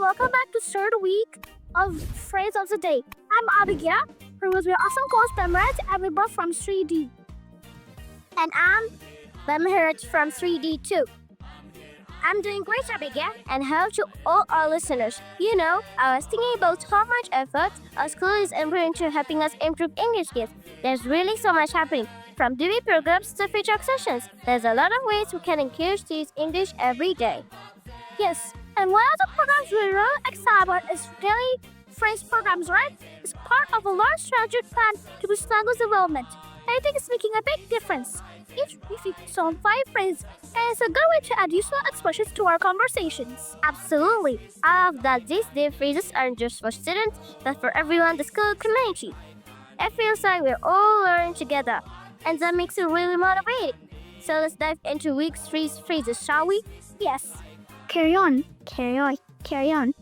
welcome back to third week of Phrase of the Day. I'm Abigail, who was your awesome co-host Bemrat, and we both from 3D. And I'm Bemrat from 3D too. I'm doing great, Abigail, and hello to all our listeners. You know, I was thinking about how much effort our school is putting into helping us improve English skills. There's really so much happening. From DB programs to free talk sessions, there's a lot of ways we can encourage to use English every day. Yes, and one of the programs we really excited about is daily phrase programs, right? It's part of a large strategic plan to boost language development. I think it's making a big difference. Each week we saw 5 phrases, and it's a good way to add useful expressions to our conversations. Absolutely. I love that these day phrases aren't just for students, but for everyone in the school community. It feels like we're all learning together, and that makes it really motivating. So let's dive into week 3's phrases, shall we? Yes. Carry on.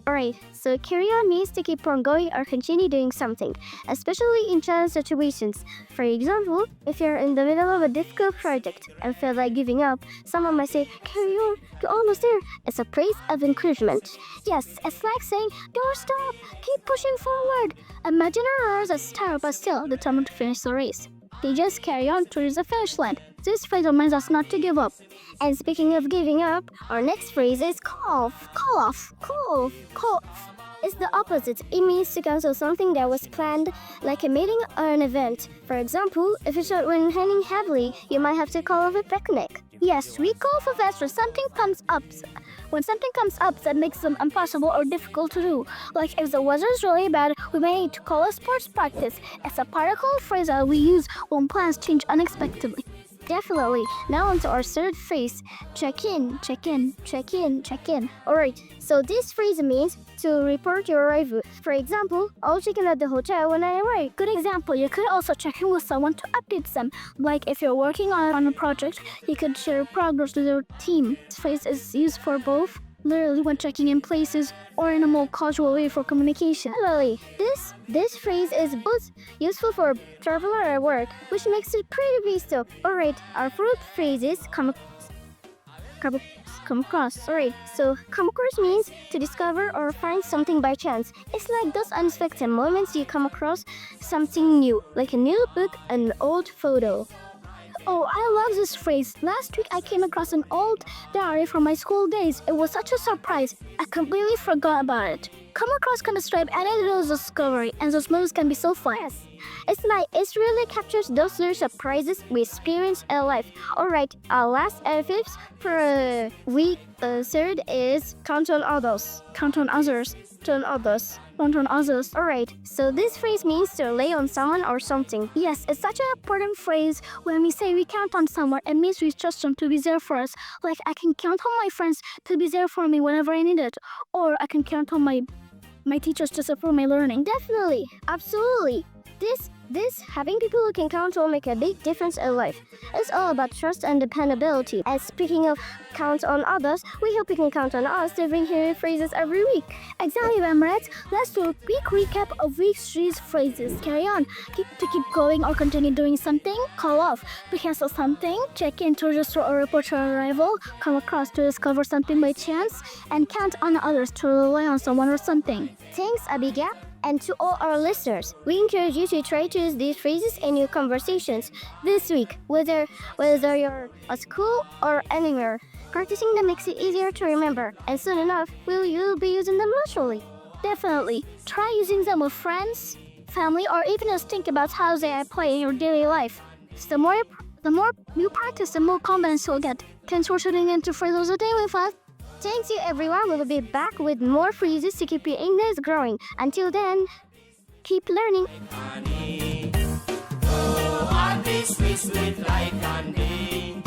Alright, so carry on means to keep on going or continue doing something, especially in challenge situations. For example, if you're in the middle of a difficult project and feel like giving up, someone might say, carry on, you're almost there. It's a praise of encouragement. Yes, it's like saying, don't stop, keep pushing forward. Imagine runners that start but still determined to finish the race. They just carry on towards the finish line. This phrase reminds us not to give up. And speaking of giving up, our next phrase is call off. It's the opposite. It means to cancel something that was planned, like a meeting or an event. For example, if it's raining heavily, you might have to call off a picnic. Yes, we call for events when something comes up. When something comes up that makes them impossible or difficult to do. Like if the weather is really bad, we may need to call a sports practice. It's a particle phrase that we use when plans change unexpectedly. Definitely. Now on to our third phrase, check in. Alright, so this phrase means to report your arrival. For example, I'll check in at the hotel when I arrive. Good example, you could also check in with someone to update them. Like if you're working on a project, you could share progress with your team. This phrase is used for both literally when checking in places or in a more casual way for communication. Literally, this phrase is both useful for travel or at work, which makes it pretty basic. Alright, our fourth phrase is come across. Alright, so come across means to discover or find something by chance. It's like those unexpected moments you come across something new, like a new book, an old photo. Oh, I love this phrase. Last week I came across an old diary from my school days. It was such a surprise. I completely forgot about it. Come across can describe any little discovery, and those moments can be so fun. Yes. It's like it really captures those little surprises we experience in life. Alright, our last and fifth for week third is count on others. Alright, so this phrase means to rely on someone or something. Yes, it's such an important phrase. When we say we count on someone, it means we trust them to be there for us. Like I can count on my friends to be there for me whenever I need it. Or I can count on my teachers to support my learning. Definitely, absolutely. This having people who can count on make a big difference in life. It's all about trust and dependability. And speaking of count on others, we hope you can count on us to bring here phrases every week. Exactly, Bemrat. Let's do a quick recap of week 3's phrases. Carry on. Keep going or continue doing something. Call off. Cancel something. Check in to register or report your arrival. Come across to discover something by chance. And count on others to rely on someone or something. Thanks, Abigail. And to all our listeners, we encourage you to try to use these phrases in your conversations this week, whether you're at school or anywhere. Practicing them makes it easier to remember, and soon enough, you'll be using them naturally. Definitely, try using them with friends, family, or even just think about how they apply in your daily life. So the more you practice, the more confidence you'll get. Thanks for tuning in to Phrases of the Day with us. Thanks you everyone. We will be back with more phrases to keep your English growing. Until then, keep learning. Oh, Ardi, sweet like candy.